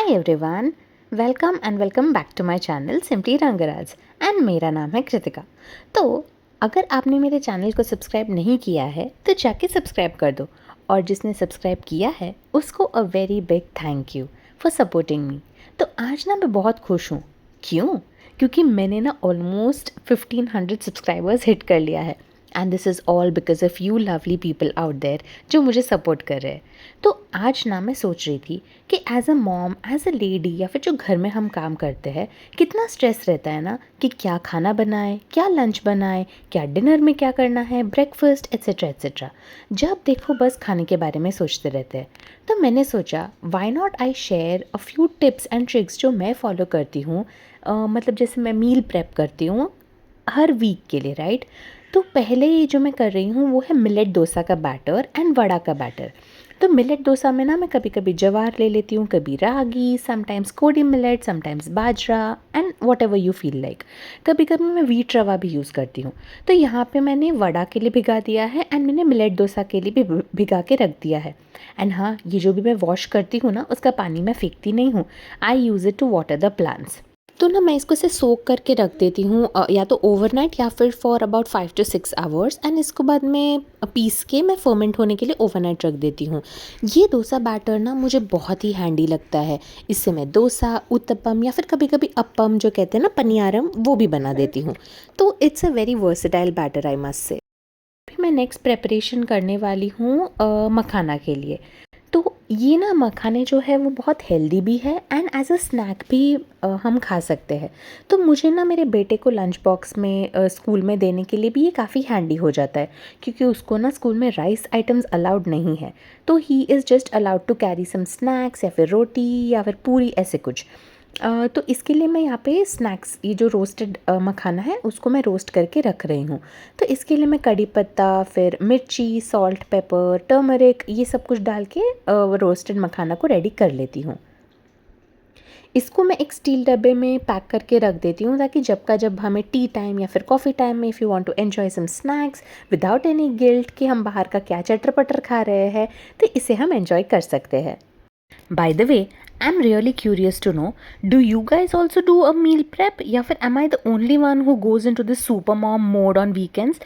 Hi everyone, welcome and welcome back to my channel simply Rangaraj and मेरा नाम है कृतिका। तो अगर आपने मेरे चैनल को सब्सक्राइब नहीं किया है तो जाके सब्सक्राइब कर दो, और जिसने सब्सक्राइब किया है उसको a very big thank you for supporting me. तो आज ना मैं बहुत खुश हूँ। क्यों? क्योंकि मैंने ना ऑलमोस्ट 1500 सब्सक्राइबर्स हिट कर लिया है, and this is all because of you lovely people out there जो मुझे सपोर्ट कर रहे हैं। तो आज ना मैं सोच रही थी कि as a mom, as a lady, या फिर जो घर में हम काम करते हैं, कितना स्ट्रेस रहता है ना कि क्या खाना बनाए, क्या लंच बनाए, क्या डिनर में क्या करना है, ब्रेकफास्ट एट्सेट्रा एट्सेट्रा। जब देखो बस खाने के बारे में सोचते रहते हैं। तो मैंने सोचा why not I share a few tips and tricks जो मैं फॉलो करती हूँ। मतलब जैसे मैं मील प्रेप करती हूँ हर वीक के लिए, राइट। तो पहले जो मैं कर रही हूँ वो है मिलेट डोसा का बैटर एंड वड़ा का बैटर। तो मिलेट डोसा में ना मैं कभी कभी ज्वार ले लेती हूँ, कभी रागी, समटाइम्स कोडी millet, sometimes bajra, and what ever you feel like. कभी कभी मैं व्हीट रवा भी यूज़ करती हूँ। तो यहाँ पे मैंने वड़ा के लिए भिगा दिया है एंड मैंने मिलेट डोसा के लिए भी भिगा के रख दिया है। एंड हाँ, ये जो भी मैं वॉश करती हूँ ना उसका पानी मैं फेंकती नहीं हूँ। I use it to water the plants. तो ना मैं इसको से सोक करके रख देती हूँ, या तो ओवरनाइट या फिर for about 5 to 6 hours, and इसको बाद में पीस के मैं फर्मेंट होने के लिए ओवरनाइट रख देती हूँ। ये डोसा बैटर ना मुझे बहुत ही हैंडी लगता है। इससे मैं डोसा, उत्तपम या फिर कभी कभी अप्पम जो कहते हैं ना, पनियारम, वो भी बना देती हूँ। तो it's a very versatile batter, I must say. फिर मैं नेक्स्ट प्रेपरेशन करने वाली हूँ मखाना के लिए। तो ये ना मखाने जो है वो बहुत हेल्दी भी है एंड एज अ स्नैक भी हम खा सकते हैं। तो मुझे ना मेरे बेटे को लंच बॉक्स में स्कूल में देने के लिए भी ये काफ़ी हैंडी हो जाता है, क्योंकि उसको ना स्कूल में राइस आइटम्स अलाउड नहीं है। तो he is just allowed to carry some snacks या फिर रोटी या फिर पूरी, ऐसे कुछ। तो इसके लिए मैं यहाँ पे स्नैक्स, ये जो रोस्टेड मखाना है उसको मैं रोस्ट करके रख रही हूँ। तो इसके लिए मैं कड़ी पत्ता, फिर मिर्ची, सॉल्ट, पेपर, टर्मरिक, ये सब कुछ डाल के रोस्टेड मखाना को रेडी कर लेती हूँ। इसको मैं एक स्टील डब्बे में पैक करके रख देती हूँ, ताकि जब का जब हमें टी टाइम या फिर कॉफ़ी टाइम में, if you want to enjoy some snacks without any guilt कि हम बाहर का क्या चटर पटर खा रहे हैं, तो इसे हम एन्जॉय कर सकते हैं। By the way, I'm really curious to know, do you guys also do a meal prep, या फिर am I the only one who goes into this super mom mode on weekends?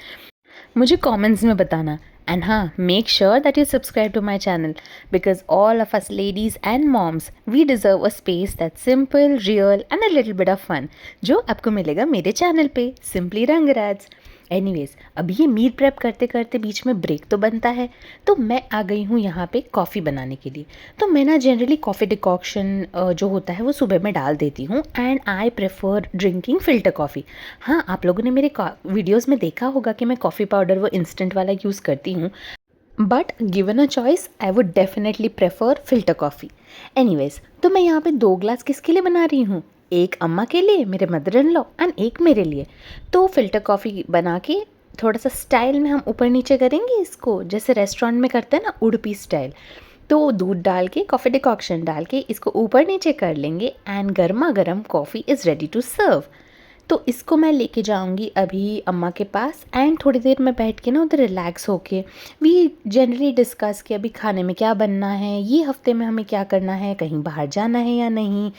मुझे comments में बताना। And हाँ, make sure that you subscribe to my channel, because all of us ladies and moms, we deserve a space that's simple, real and a little bit of fun, जो आपको मिलेगा मेरे channel पे simply Rangaraj. Anyways, अभी ये meal prep करते करते बीच में ब्रेक तो बनता है। तो मैं आ गई हूँ यहाँ पे कॉफ़ी बनाने के लिए। तो मैं ना जनरली कॉफ़ी डिकॉक्शन जो होता है वो सुबह में डाल देती हूँ, and I prefer drinking filter coffee. हाँ, आप लोगों ने मेरे वीडियोज़ में देखा होगा कि मैं कॉफ़ी पाउडर वो इंस्टेंट वाला यूज़ करती हूँ, but given a choice I would definitely prefer filter coffee. Anyways, तो मैं यहाँ पे 2 ग्लास किसके लिए बना रही हूँ? एक अम्मा के लिए, मेरे मदर इन लॉ, एंड एक मेरे लिए। तो फ़िल्टर कॉफ़ी बना के थोड़ा सा स्टाइल में हम ऊपर नीचे करेंगे इसको, जैसे रेस्टोरेंट में करते हैं ना, उडुपी स्टाइल। तो दूध डाल के, कॉफ़ी डिकॉक्शन डाल के इसको ऊपर नीचे कर लेंगे, एंड गर्मा गर्म coffee is ready to serve. तो इसको मैं लेके जाऊंगी अभी अम्मा के पास, एंड थोड़ी देर में बैठ के ना उधर रिलैक्स होके वी जनरली डिस्कस कि अभी खाने में क्या बनना है, ये हफ्ते में हमें क्या करना है, कहीं बाहर जाना है या नहीं,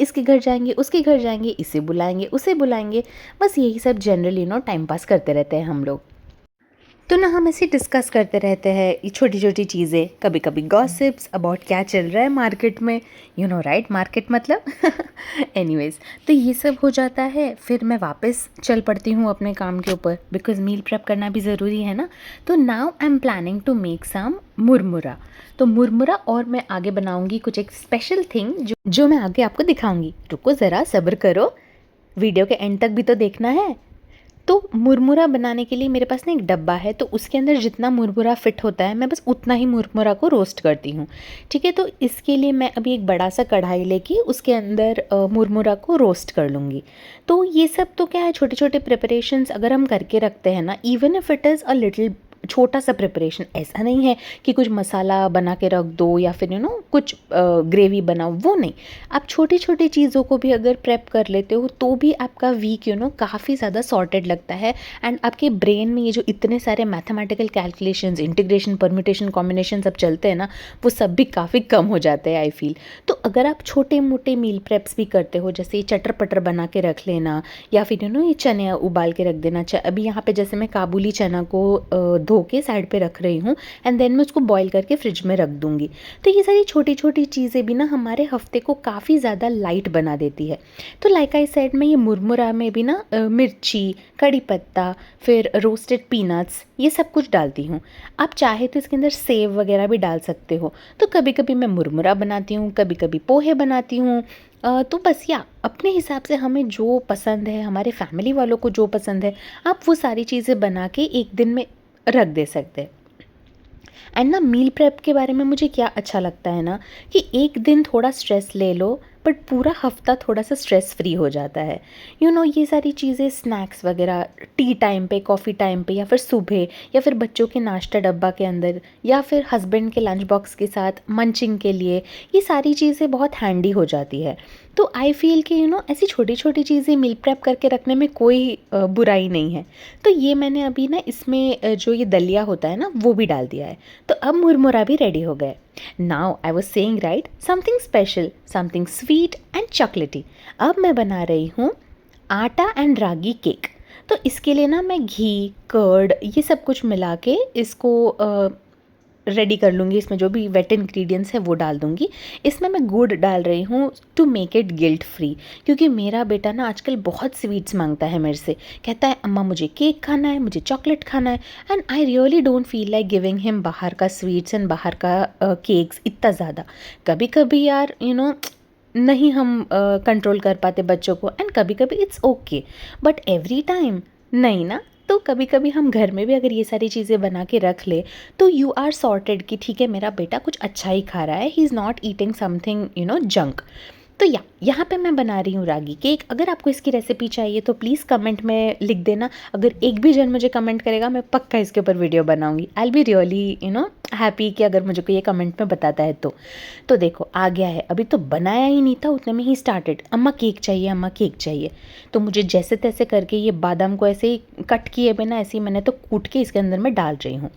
इसके घर जाएंगे, उसके घर जाएंगे, इसे बुलाएंगे, उसे बुलाएंगे। बस यही सब जनरली टाइम पास करते रहते हैं हम लोग। तो ना हम ऐसे डिस्कस करते रहते हैं ये छोटी छोटी चीज़ें, कभी कभी गॉसिप्स अबाउट क्या चल रहा है मार्केट में, राइट, मार्केट मतलब। एनीवेज, तो ये सब हो जाता है, फिर मैं वापस चल पड़ती हूँ अपने काम के ऊपर, बिकॉज मील प्रेप करना भी ज़रूरी है ना। तो now I am planning to make some murmura. तो मुरमुरा, और मैं आगे बनाऊँगी कुछ एक स्पेशल थिंग जो मैं आगे आपको दिखाऊँगी। रुको ज़रा, सब्र करो, वीडियो के एंड तक भी तो देखना है। तो मुरमुरा बनाने के लिए मेरे पास ना एक डब्बा है, तो उसके अंदर जितना मुरमुरा फिट होता है मैं बस उतना ही मुरमुरा को रोस्ट करती हूँ। ठीक है, तो इसके लिए मैं अभी एक बड़ा सा कढ़ाई लेके उसके अंदर मुरमुरा को रोस्ट कर लूँगी। तो ये सब तो क्या है, छोटे छोटे प्रिपरेशंस अगर हम करके रखते हैं ना, even if it is a little छोटा सा प्रिपरेशन, ऐसा नहीं है कि कुछ मसाला बना के रख दो या फिर कुछ ग्रेवी बनाओ, वो नहीं। आप छोटी छोटी चीज़ों को भी अगर प्रेप कर लेते हो तो भी आपका वीक काफ़ी ज़्यादा सॉर्टेड लगता है। एंड आपके ब्रेन में ये जो इतने सारे mathematical calculations, integration, permutation, combination सब चलते हैं ना, वो सब भी काफ़ी कम हो जाते हैं आई फील। तो अगर आप छोटे मोटे मील प्रेप्स भी करते हो, जैसे चटर पटर बना के रख लेना, या फिर ये चने उबाल के रख देना। अभी यहाँ पे जैसे मैं काबुली चना को धो के साइड पे रख रही हूँ एंड देन मैं उसको बॉईल करके फ्रिज में रख दूँगी। तो ये सारी छोटी छोटी चीज़ें भी ना हमारे हफ्ते को काफ़ी ज़्यादा लाइट बना देती है। तो लाइक आई सेड, मैं ये मुरमुरा में भी ना मिर्ची, कड़ी पत्ता, फिर रोस्टेड पीनट्स, ये सब कुछ डालती हूँ। आप चाहे तो इसके अंदर सेव वगैरह भी डाल सकते हो। तो कभी कभी मैं मुरमुरा बनाती हूँ, कभी कभी पोहे बनाती हूँ। तो बस या अपने हिसाब से हमें जो पसंद है, हमारे फैमिली वालों को जो पसंद है, आप वो सारी चीज़ें बना के एक दिन में रख दे सकते हैं। एंड ना मील प्रेप के बारे में मुझे क्या अच्छा लगता है ना, कि एक दिन थोड़ा स्ट्रेस ले लो बट पूरा हफ्ता थोड़ा सा स्ट्रेस फ्री हो जाता है। ये सारी चीज़ें, स्नैक्स वगैरह टी टाइम पे, कॉफ़ी टाइम पे, या फिर सुबह, या फिर बच्चों के नाश्ता डब्बा के अंदर, या फिर हस्बैंड के लंच बॉक्स के साथ मंचिंग के लिए, ये सारी चीज़ें बहुत हैंडी हो जाती है। तो आई फील कि ऐसी छोटी छोटी चीज़ें मील प्रेप करके रखने में कोई बुराई नहीं है। तो ये मैंने अभी ना इसमें जो ये दलिया होता है ना, वो भी डाल दिया है। तो अब मुरमुरा भी रेडी हो गए। Now I was saying right, something special, something sweet and चॉकलेटी। अब मैं बना रही हूँ आटा एंड रागी केक। तो इसके लिए ना मैं घी, कर्ड, ये सब कुछ मिला के इसको रेडी कर लूँगी। इसमें जो भी वेट इंग्रेडिएंट्स है वो डाल दूँगी। इसमें मैं गुड़ डाल रही हूँ to make it guilt free, क्योंकि मेरा बेटा ना आजकल बहुत स्वीट्स मांगता है मेरे से। कहता है अम्मा मुझे केक खाना है, मुझे चॉकलेट खाना है। And I really don't feel like giving him बाहर का स्वीट्स एंड बाहर का केक्स इतना ज़्यादा। कभी कभी यार नहीं हम कंट्रोल कर पाते बच्चों को, एंड कभी कभी it's okay, but every time नहीं ना। तो कभी कभी हम घर में भी अगर ये सारी चीज़ें बना के रख ले तो यू आर सॉर्टेड कि ठीक है, मेरा बेटा कुछ अच्छा ही खा रहा है, he is not eating something junk. तो यहाँ पे मैं बना रही हूँ रागी केक। अगर आपको इसकी रेसिपी चाहिए तो प्लीज़ कमेंट में लिख देना। अगर एक भी जन मुझे कमेंट करेगा, मैं पक्का इसके ऊपर वीडियो बनाऊंगी। आई विल बी रियली हैप्पी कि अगर मुझे कोई ये कमेंट में बताता है तो देखो आ गया है। अभी तो बनाया ही नहीं था, उतने में ही स्टार्टेड, अम्मा केक चाहिए, अम्मा केक चाहिए। तो मुझे जैसे तैसे करके ये बादाम को ऐसे ही कट किए बिना ऐसे ही मैंने तो कूट के इसके अंदर मैं डाल रही हूँ।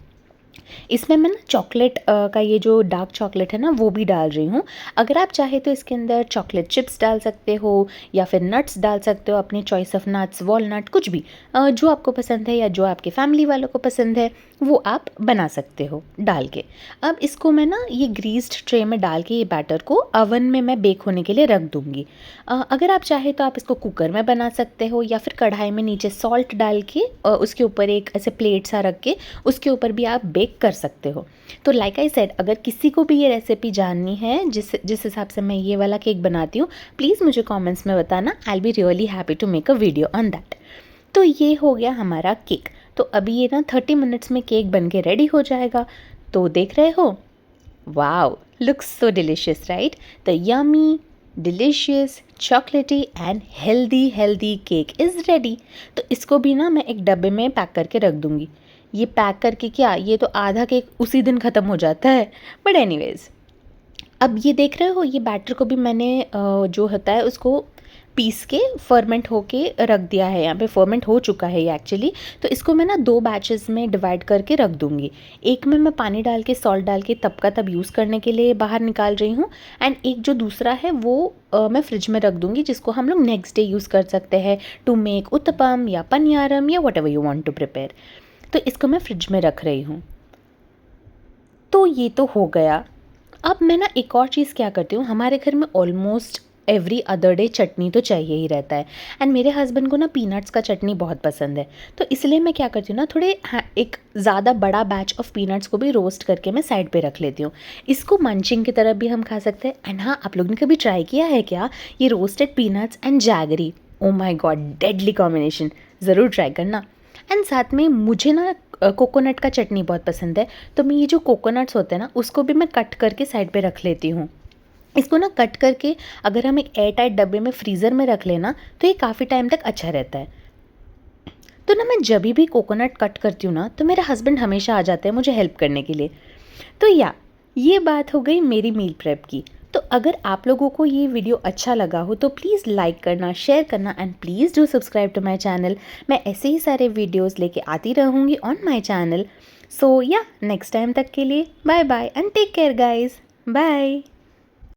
इसमें मैं ना चॉकलेट का ये जो डार्क चॉकलेट है ना, वो भी डाल रही हूँ। अगर आप चाहे तो इसके अंदर चॉकलेट चिप्स डाल सकते हो, या फिर नट्स डाल सकते हो, अपनी चॉइस ऑफ नट्स, वॉलनट, कुछ भी जो आपको पसंद है या जो आपके फैमिली वालों को पसंद है वो आप बना सकते हो डाल के। अब इसको मैं ना ये ग्रीस्ड ट्रे में डाल के ये बैटर को अवन में मैं बेक होने के लिए रख दूँगी। अगर आप चाहे तो आप इसको कुकर में बना सकते हो, या फिर कढ़ाई में नीचे सॉल्ट डाल के उसके ऊपर एक ऐसे प्लेट सा रख के उसके ऊपर भी आप बेक कर सकते हो। तो लाइक आई सेड, अगर किसी को भी ये रेसिपी जाननी है जिस हिसाब से मैं ये वाला केक बनाती हूँ, प्लीज़ मुझे कमेंट्स में बताना। I will be really happy to make a video on that. तो ये हो गया हमारा केक। तो अभी ये ना 30 मिनट्स में केक बन के रेडी हो जाएगा। तो देख रहे हो, wow, looks so delicious right. The yummy, delicious, chocolatey and healthy cake is ready. तो इसको भी ना मैं एक डब्बे में पैक करके रख दूँगी। ये पैक करके क्या, ये तो आधा केक उसी दिन ख़त्म हो जाता है, बट एनीवेज़। अब ये देख रहे हो, ये बैटर को भी मैंने जो होता है उसको पीस के फर्मेंट होके रख दिया है। यहाँ पे फर्मेंट हो चुका है ये एक्चुअली। तो इसको मैं ना 2 बैचेस में डिवाइड करके रख दूँगी। एक में मैं पानी डाल के, सॉल्ट डाल के तब का तब यूज़ करने के लिए बाहर निकाल रही हूँ, एंड एक जो दूसरा है वो मैं फ्रिज में रख दूँगी, जिसको हम लोग नेक्स्ट डे यूज़ कर सकते हैं टू मेक उत्तपम या पनियारम या whatever you want to prepare. तो इसको मैं फ्रिज में रख रही हूँ। तो ये तो हो गया। अब मैं ना एक और चीज़ क्या करती हूँ, हमारे घर में ऑलमोस्ट एवरी अदर डे चटनी तो चाहिए ही रहता है, एंड मेरे हस्बैंड को ना पीनट्स का चटनी बहुत पसंद है। तो इसलिए मैं क्या करती हूँ ना, थोड़े एक ज़्यादा बड़ा बैच ऑफ पीनट्स को भी रोस्ट करके मैं साइड पे रख लेती हूँ। इसको मंचिंग की तरह भी हम खा सकते हैं। एंड हाँ, आप लोगों ने कभी ट्राई किया है क्या ये roasted peanuts and jaggery? Oh my god, deadly combination, ज़रूर ट्राई करना। एंड साथ में मुझे ना कोकोनट का चटनी बहुत पसंद है। तो मैं ये जो कोकोनट्स होते हैं ना, उसको भी मैं कट करके साइड पे रख लेती हूँ। इसको ना कट करके अगर हम एक एयर टाइट डब्बे में फ्रीज़र में रख लेना तो ये काफ़ी टाइम तक अच्छा रहता है। तो तो ना मैं जब भी कोकोनट कट करती हूँ ना, तो मेरे हस्बैंड हमेशा आ जाते हैं मुझे हेल्प करने के लिए। तो ये बात हो गई मेरी मील प्रेप की। तो अगर आप लोगों को ये वीडियो अच्छा लगा हो तो प्लीज़ लाइक करना, शेयर करना and please do subscribe to my channel. मैं ऐसे ही सारे वीडियोस लेके आती रहूँगी on my channel. So next time तक के लिए bye bye and take care guys. Bye.